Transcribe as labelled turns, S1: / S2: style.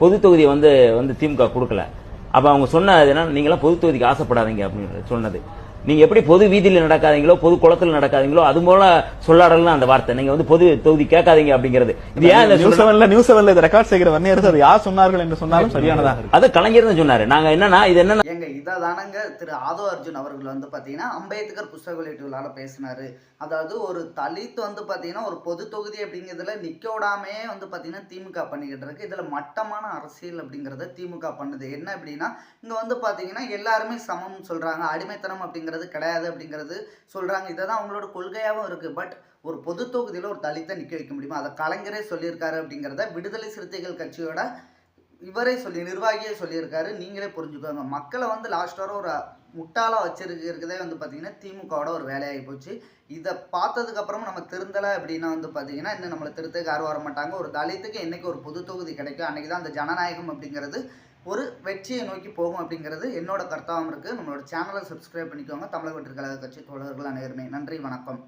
S1: பொது தொகுதியை வந்து வந்து திமுக கொடுக்கல. அப்ப அவங்க சொன்னது என்ன, நீங்களாம் பொது தொகுதிக்கு ஆசைப்படாதீங்க அப்படின்னு சொன்னது. நீங்க எப்படி பொது வீதியில் நடக்காதீங்களோ, பொது குளத்தில் நடக்காதீங்களோ, அது போல சொல்லாடலாம் அந்த வார்த்தை. நீங்க வந்து பொது தொகுதி கேட்காதீங்க அப்படிங்கிறது. இது ஏன்
S2: நியூஸ் செவன்ல இதை ரெக்கார்ட் செய்கிற வன்னியரசர் யார் சொன்னார்கள் என்று சொன்னாலும் சரியானதாக இருக்கு.
S1: அது கலைஞர் தான் சொன்னாரு. நாங்க என்னன்னா இது என்ன
S3: எங்க இதாதானங்க திரு ஆதோ அர்ஜுன் அவர்கள் வந்து பாத்தீங்கன்னா அம்பேத்கர் புஸ்தக வெளியீட்டு விழால பேசினாரு. அதாவது ஒரு தலித் வந்து பாத்தீங்கன்னா ஒரு பொது தொகுதி அப்படிங்கிறதுல நிக்க விடாமே வந்து பாத்தீங்கன்னா திமுக பண்ணிக்கிட்டு இருக்கு. இதுல மட்டமான அரசியல் அப்படிங்கறத திமுக பண்ணுது. என்ன அப்படின்னா இங்க வந்து பாத்தீங்கன்னா எல்லாருமே சமம் சொல்றாங்க, அடிமைத்தனம் அப்படிங்கிறது கிடையாது அப்படிங்கிறது சொல்றாங்க. இதான் அவங்களோட கொள்கையாவும் இருக்கு. பட் ஒரு பொது தொகுதியில ஒரு தலித்தை நிக்க வைக்க முடியுமா? அதை கலைஞரே சொல்லியிருக்காரு அப்படிங்கிறத விடுதலை சிறுத்தைகள் கட்சியோட இவரே நிர்வாகியே சொல்லியிருக்காரு. நீங்களே புரிஞ்சுக்கோங்க. மக்களை வந்து லாஸ்ட் வர ஒரு முட்டாளா வச்சிருக்கிறதே வந்து பார்த்தீங்கன்னா திமுகவோட ஒரு வேலையாகி போச்சு. இதை பார்த்ததுக்கு அப்புறம் நம்ம திருந்தலை அப்படின்னா வந்து பார்த்தீங்கன்னா இன்னும் நம்மளை திருத்தக்கு யாரும் வர மாட்டாங்க. ஒரு தலித்துக்கு என்னைக்கு ஒரு பொது தொகுதி கிடைக்கும் அன்னைக்கு தான் அந்த ஜனநாயகம் அப்படிங்கிறது ஒரு வெற்றியை நோக்கி போகும் அப்படிங்கிறது என்னோட கருத்தாகவும் இருக்குது. நம்மளோட சேனலை சப்ஸ்கிரைப் பண்ணிக்கோங்க. தமிழக வெற்றி கழக கட்சி தோழர்கள் அனைவருமே நன்றி, வணக்கம்.